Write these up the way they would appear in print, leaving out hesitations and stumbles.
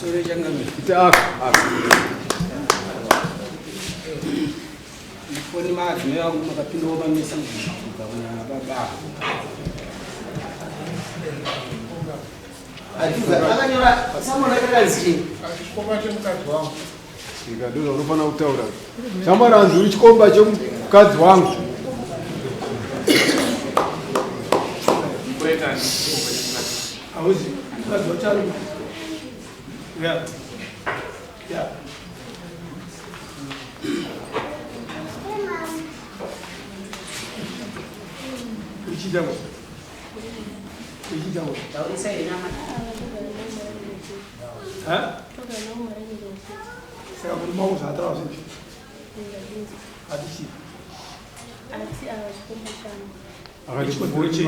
Sorry, jangan. Kita Kuni maaf, ni aku makapindo ba minsan na baba. Akanyora sama na kazi. Chikoba chomukadzi wangu. Ndikadona unofana kutaura. Chamaranzi chikomba chomukadzi wangu. Auzi, mukadzi wachari. Yeah. Yeah. Ichidawo. Tahu saya nama. Ha? Saya belum mau saya tahu sih. Hadisi. Akachikumburichi.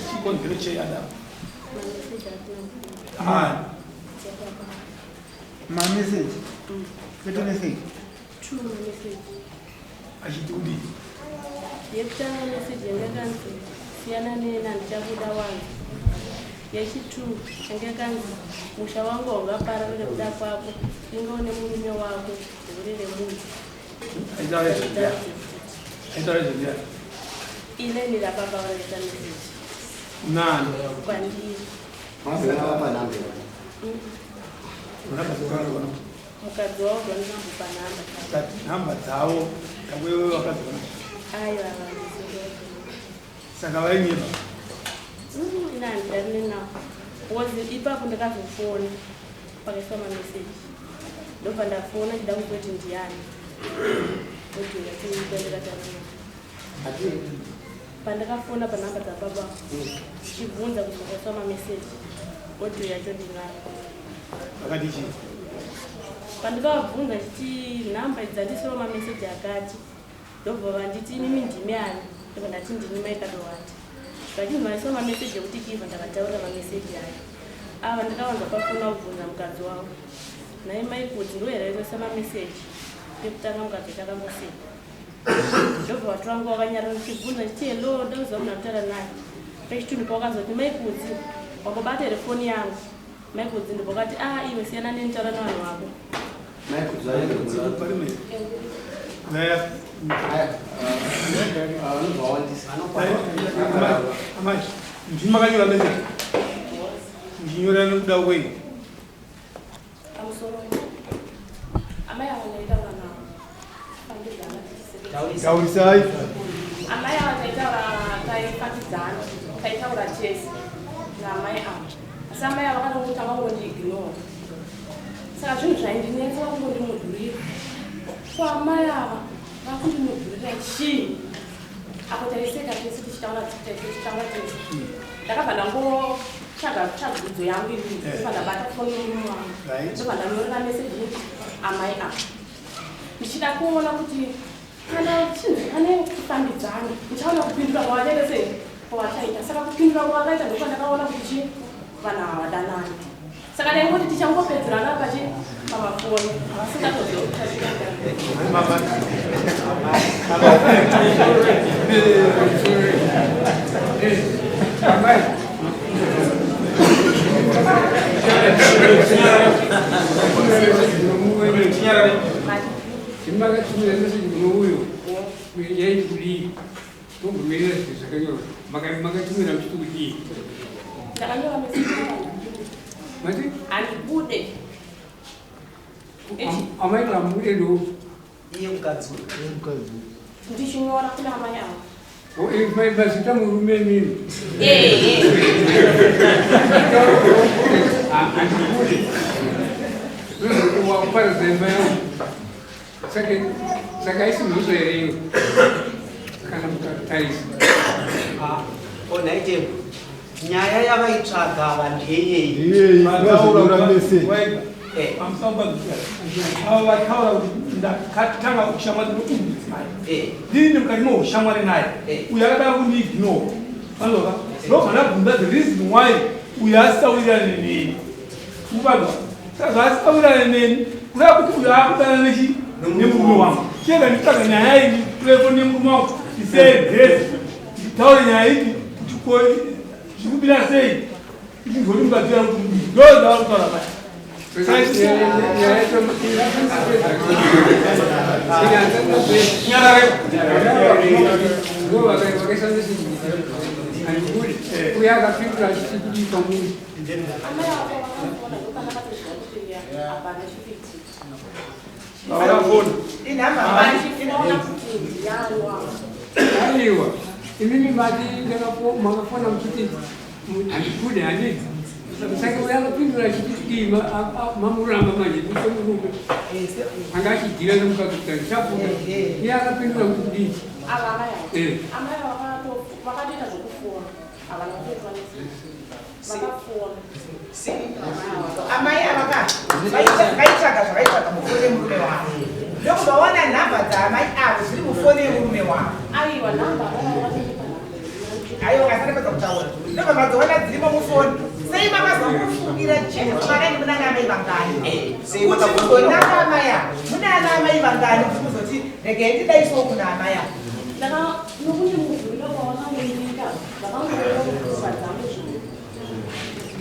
Sikon kiriche ada. My message. Get a message. True message. Ajitudi. Yekutanga message yangakanzi siyana nenandichabuda wangu yechitu yangakanzi musha wangu wangapararire kuda kwako ingaone murume wako urire munhu Aitareje. ile nilapapavaita message Nani? kwandiri mukadzi wavo ndonambupa Namba dzavo wewe wakadzona. ayo Saka vainyiba. inandidarine wozi ipapo ndakazofona pakaiswa mameseji ndobva ndafona chida kutoti ndiani odhura tiikuendekatarina pandakafona panhamba dzababa tichibvunza kuti pakaiswa mameseji odhura yacho ndinaro Vakati chii? pandikavabvunza chiti nhamba dzandisiwa mameseji akati ndobva vanditi inini ndimi ani ndobva ndati ndini maikadowati zvachinzi maiswa mameseji ekuti kiva ndakataura mameseji ayo ava ndikawanza pafuna kubvunza mukadzi wavo nai maikudzi ndo here aitoisa mameseji ekutanga mukadzi takamboseka ndobva vatu vangu vakanyarara ndichibvunza chiti helo ndakuziva munhu akutaura naye pechitundi wakazoti maikudzi wakobata here foni yangu maikudzi ndipo kati iwe siyana nenitaura navanhu vako Ndimakanyora message. Ndinyora nokuda kwei. amai ava ndaitaura navo Taurisai. amai ava taitaura taipatidzana taitaura chese naamai ava asi amai ava vakatongotanga kungondiignora saka zvinhu zvaindinetsa vakungondimudhurira kwamai ava vakundimudhurira chii apo taiseka tese tichitaura tese ndakabva ndangotsvaga tsvagudzo yangu ii ndobva ndabata foni yomurume wangu ndobva ndanyorera meseji amai ava ndichida kuona kuti kana chinzi pane kufambidzana ndichaona kupindura kwavakaita sei kwavakaita saka kupindura kwavakaita ndokuva ndakaona kuti chii vanhu ava vadanani saka ndaingoti tichangopedzerana pachi pamafoni singatoziva ndakanyora meseji andibude Amaika mude do. Iye mukadzi. ndichinyora kuna amai avo Basita murume mimi. Wakupara zemba yangu. Saka isi mbuzo yereyo. Kana mukataisi. Onaite nyaya yavaitsvaga vanhu yeyeyi. Iye, vazodura message. Pamusamba ava vataura kuti ndakatanga kushamwari noumudzimai. Ndini mukati mohushamwari naye. Uyo akadaro kundiignore. Vanova ndobva ndabvunza the reason why uyo asitaurirane neni. Mubadwa. Saka zvaasitaurirane neni kuda kuti uyo akudana nemurume wangu. Chega nditsvaga nyaya iyi telefoni nemurume wangu. Ndiseyedhezi. Nditaure nyaya iyi kuti zviri kubira sei. Ndingoti mukadzi yangu kuti Go down for a saya kira pintu lagi di mamurang maju itu angkat dia dalam kategori siapa dia akan pintu lagi di alamanya waktu maka dia tak buku alamanya maka phone amaya maka baita mufone mume wa loko bawana namba za amai abo zili mufone mume wa aiwa namba ayo ngasane bazokutaura noma bazona zilimo mufone sei makazokufungira chino kumakani munana amai vangani kuti kuzonaka amaya munana amai vangani kuti kuzoti rege ndidaiso kuna amaya nokuti muvula wawakangoitika vakangoiaazamu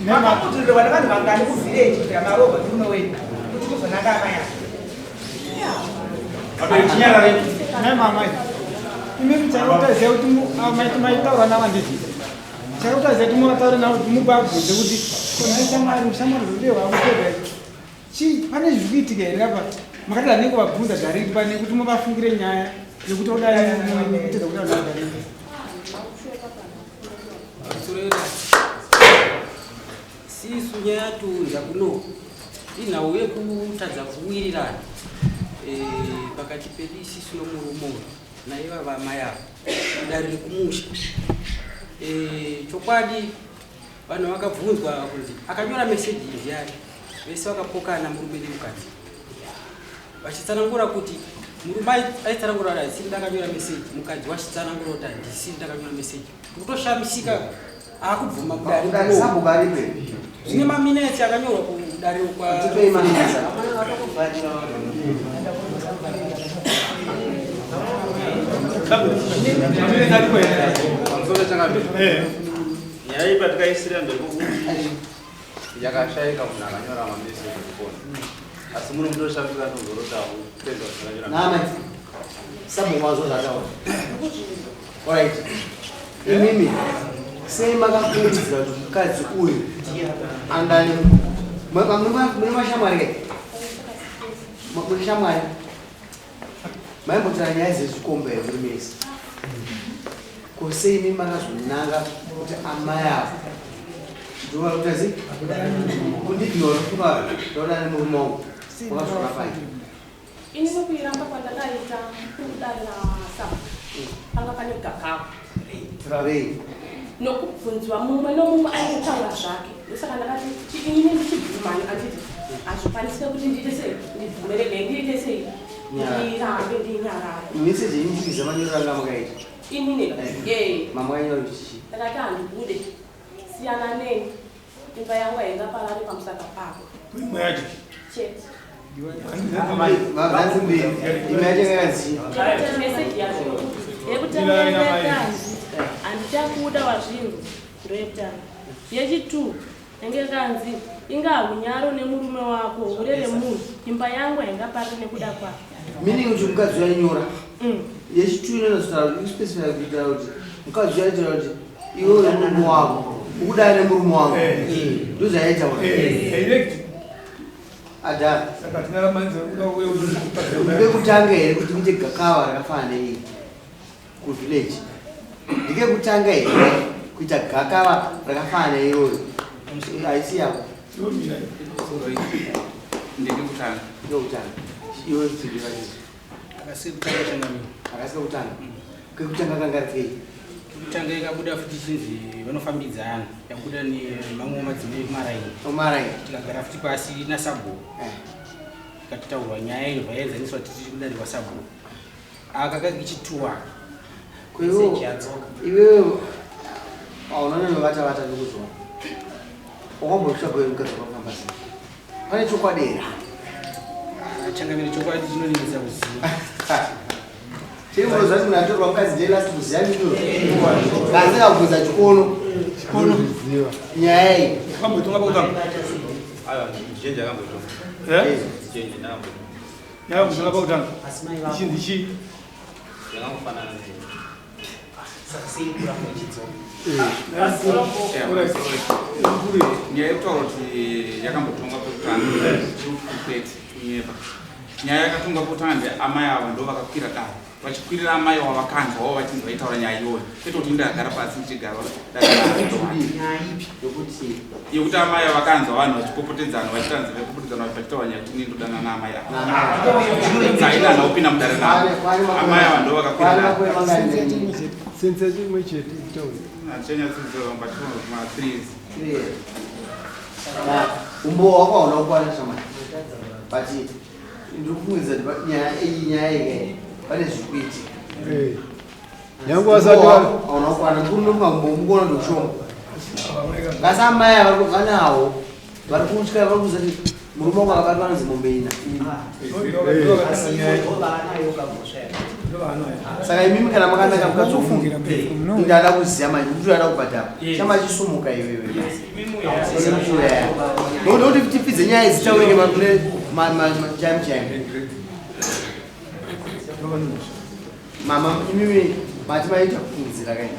makakutirire vana vanhu vangani kuvhileji kuita marobha ndiuno wenyu kuti kuzonaka amaya Mama, imi chakutoziva kuti maitaura navanditi chakutoziva kuti mataura navo kuti mubabvunze kuti shamwari rudewa kupega pane zvikuitika here apa makati anenge vabvunza dhariri pane kuti muvafungire nyaya yekuti odaikutedza kuti vanhu vadhariri sisu nyaya yatunza kuno inhau yekutadza kuwirirana pakati pedu isisu nomurume naiva vamai avo kudarire kumusha chokwadi vanhu vakabvunzwa kunzi akanyora meseji ndiani vese vakapokana murume nemukadzi vachitsanangura kuti murume aitsanangura kuti handisini ndakanyora meseji mukadzi wachitsanangura kuti handisini ndakanyora meseji kutoshamisika akubvuma kudarire zvine maminetsi akanyorwa kudariro nyaya takaisira ndekuti yakashayika munhu akanyora mameseji kufona asi muno mutoshamika tozorotawo kupedza nama sabomwazo zvataura right imimi sei makafungidzira kuti mukadzi uyu andani mune mashamwari mune shamwari maimbotira nyaya dzezvikombero muri mese kosei imi makazonanga kuti amai avo ndovarutazi kundiignora kuva ndaona nemurume wangu wakazvakafai ini nokuiramba kwandakaita kudarira saba panga pane gakava ravei nokubvunzwa mumwe nomumwe ainotaura zvake ndosaka ndakati ini ndichibvumani anditi hazvikwanisike kuti ndiite sei ndibvumerege ndiite sei ndirambe ndinyarare meseji imutikiza manyoranga makaita inine mama anyora chichi ndakati handikude siyana neni imba yangu haingaparari pamusaka pako imwe yacho chete vanzi mbiri ime yacho ngakadzii meseji yacho yekutengerekanzi handichakuda wazvinhu ndoyekutanga yechitu enge kanzi ingahunyaro nemurume wako urere munhu imba yangu haingaparari nekuda kwako meaning kuti mukadzi wainyora yechitu inonospecify kuitira kuti mukadzi waitira kuti iwe nemurume wako ukudai nemurume wako ndozvaitaura adha ndekutanga here kuti muite gakava rakafana neii kuvillage ndikekutanga here kuita gakava rakafana neiroyo haisi yako ndekutanga iwe akasika kutanga kekutanga kangaritei kutanga ikabuda futi chinzi vanofambidzana yabuda nemamwe madzimai kumaraini tikagara futi pasi nasabho ikatitaurwa nyaya inobva yaenzaniswa tichiri kudarirwa sabho akakakichituwa iwewe aunanenovatavata nekuzwa wakambotsvagoyo mukadzi wakafamba sei pane chokwadera changamire chokwadi chinoningisa kuziva chirimunoziva kuti munatorwa mukadzi ndelasi kuziva mino asi akabvunza chikono nyaya iyi kambotonga pakutanga Ayo ndijenja kangu tu. Ndijenja nangu. Yawo kusaka pautanga. Ichi ndichi. Yangu fanana nje. Saksikura muchidzo. Nyaya kuti yakambotonga pekutanga kupeti kunyepa. Nyaya yakatonga kutanga amai avo ndo vakakwira dare. Vachikwirira amai avo vakanzwawo vachinzi vaitaura nyaya iyoyo. Kwete kuti ndakagara pasi ndichigara yekuti amai avo vakanzwa vanhu vachipopotedzana vachitanza vachipopotedzana vachitaura nyaya kuti ndodana naamai avo. Dzaidana upinda mudare navo. Amai avo ndo vakakwira dare. Sense chimwe chete tauri. Chenya sinzo mbachino ma 3. Umbo wakaona ukwanisa manje. Bati ndikufungiza nyaya ike pane zvikwiti. Nyangu asati unokwana kundomangomukona ndoshoma. Ngasa maya varikuganawo vari kutya vari kuzati murume wangu akabatwa nezimombeina. Saka imimi kana makanaka mukatsofungira ndada kuziya manje kuti ada kubhadhara chama chisumuka iwewe ndokuti tipidze nyaya dzitaurike makune jaim mama imimi mati maita kufungidzira kai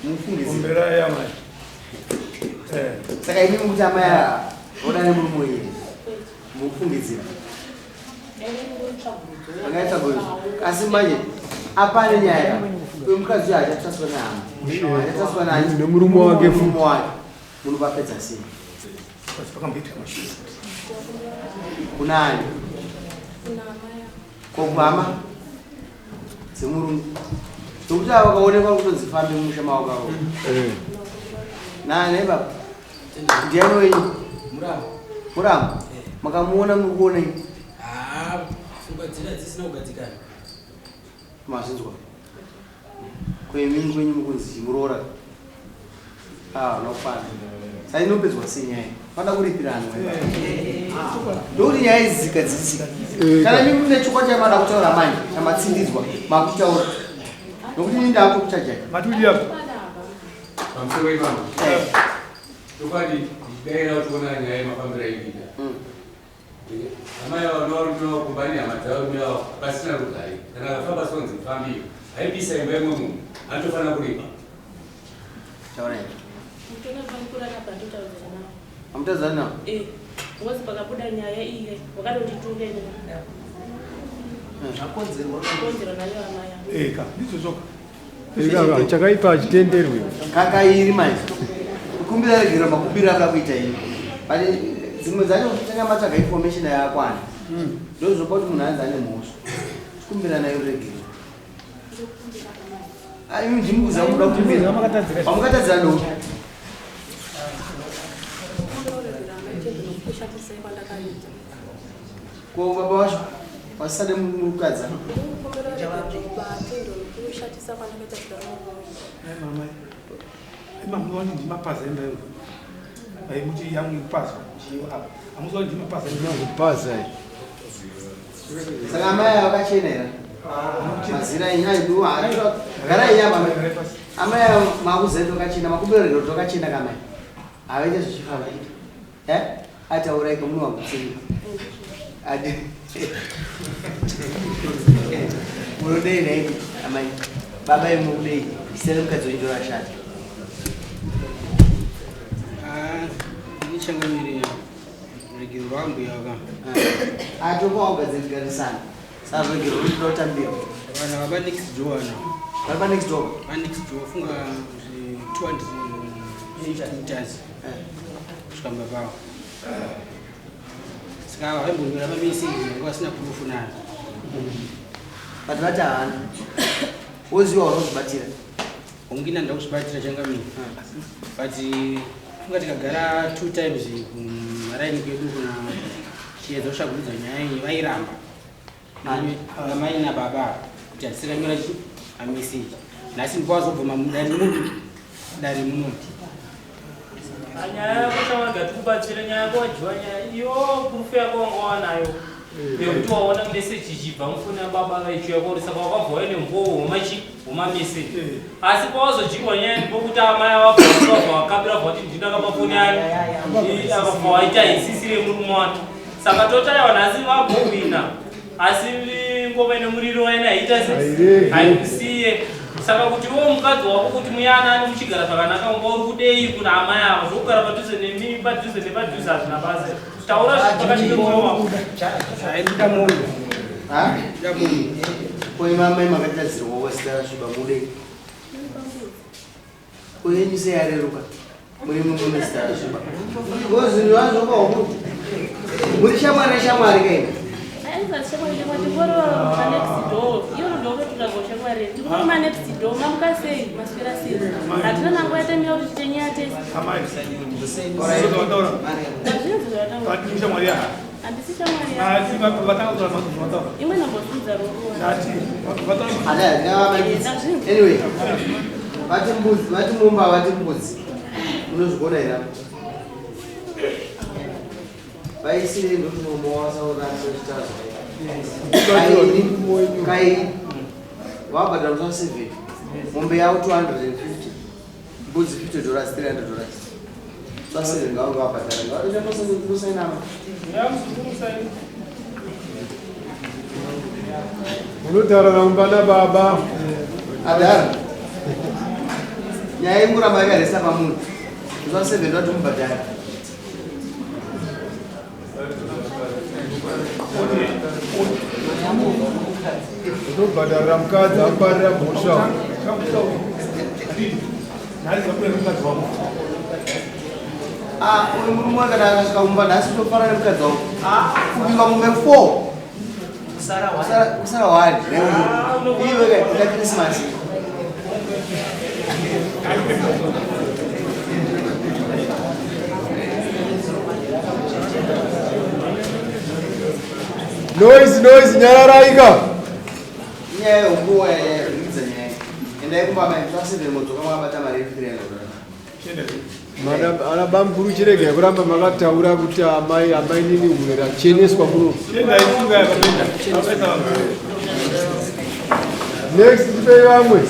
mufungidzira saka imimi kuti amaya oda nemurume iri mufungidzira Angaita boyo. Asi manje apane nyaya. Uyo mukadzi uyu achataswa nehama. Achataswa nani? Nemurume wake murume wake. Munhu papedza sei? Kunani? Komama? Semurume. Tokuti vakaonekwa kutonzifambe mumusha mavo kavo. Nani baba? Ndiani wenyu? Muramu. Makamuona mukuonei? Dzina dzisina kugadzikana. Mazinzwa. Kwemini kwenyu mukunzi muroora. Nokwana. Sai nopedzwa sinyaya. Fanda kuripirana. Ndokuti nyaya idzi dzikadzisika. Kana mimi mune chokwa chamada kutaura manje, chamatsindidzwa, makutaura. Nokuti ndako kuchaja. Matuli hapo. Pamsoro ivano. Tokwadi ndaira kuona nyaya mafambira ivida. Amaya wanoruno kumbani amatawo myo pasina rudai. Kana famba sonzi fambi. Haibisa imbe mumu. Antofana kulipa. Chaona. Mtona vankura na banduta uzana. Amtazana. Ngozi pakabuda nyaya iye wakati utitunge ndo. Akonzerwa nayo amaya. Ka ndizo zoka. Eka chakaipa chitenderwe. Kaka iri manje. Kukumbira regera makumbira ala kuita ini. Bali zimwe dzacho kutanga matsvaga information yakwana. Ndozopa kuti munhu anza ane mhosva. Kumbira nayo regera. Ayi ndimukuza kuda kumbira. Pamukatadzira ndo. Ko baba wacho pasade mukadza. Mama wani ndimapaza embe. Muti yangu ipaza. Amuzwa ndimapaza embe. Paza. Saka amaya wakachenera. Mazira inhaidu gara inyama. Amaya makuzeto kachena makuberero tokachena kamai. Avaita zvichifamba. Ataura iko munhu wakutsinga. Ade. Munodei nei amai. Baba yemudei. Isere mukadzi wendora shati. Nichangamiri regero rwangu yaka. Atokwa ugadzigarisana. Sasa regero rotambira. Vana vaba next door na. Vaba next door. Vaba next door funga 250 meters. Kusvika pao. Saka vaimbonyora pameseji nguva sina proof nayo. But vatahana. Woziva unozibatira. Ungina ndakuzvibatira changamiri. But funga tikagara 2 times kumaraini kwedu kuna chiedza kusvagurudza nyaya iyi vairamba. Amai nababa kuti hatisinganyora ameseji. Nhasi ndipawazobvuma mudari munhu dari munoti. Nyaya yako tawanga tikubatsire nyaya yako wajiwa nyaya iyo proof yako wanga wanayo. Nekuti waona message ichibva mufoni yababa vaichiuya korisa kwakabva ine mbowo homa message. Asi pawazodyirwa nyaya pokuti amai avabva vakabira kuti ndinaka mafoni ane akabva waita isisire murume wake. Saka totaiwa nhasi vabhowina asi ngoma ine muriro waina haita haikusiye. Saka kuti iwo mukadzi wako kuti muyana ane muchigara zvakanaka unga uri kudei kuna amai avo zvokugara padhuze nemi padhuze nepadhuze hazvina basa. Taura zvakachike mwoyo wako. Aida munhu. Ha? Aida munhu. Koi mama makatadzirwa wasitara shuba mude. Koi nise yareruka. Muri munhu sitara shuba. Gozi nwanzo kwa huko. Muri shamwari kai. Aiza shamwari kwa tiboro kwa next door. Iyo ndo tutagosha shamwari. Tiboro ma next door mamukase maswera sisi. Hatina nango yata mira kuti tenyate. Amai. Pati shamwari ya. Andisi shamwari ya. Ati batanga kwa matoto. Imwe nambofunza roho. Ati batanga. Ada ngawa anyway. Vati mumba vati mbudzi. Unozvigona ira. Vaisire ndokunomoasa urasa chitazo. Kai wabhadhara musa 7. Mombe yavo 250. Mbudzi $50, $300. Sasa ngao wabhadhara. Ngao ndomosa kusaina. Unotaura ngana baba. Adara. Nyaya ingura magaresa pamunhu. Musa 7 ndotumbhadhara. Unobhadharira mukadzi akubarira bhosha. Uyu murume kana akasvika mumba nhasi tofanana nemukadzi wako. Kubika mume 4. Kusara 1. Iwe ita Christmas. Noise, nyararaika. Nyaya nguwa yaridza nyaya. Endai kumba mai twaseve mudzoka mwabata mari $300. Ana bamukuru chirege kuramba makataura kuti amai nini unera cheneswa muno. Next tipe vamwe.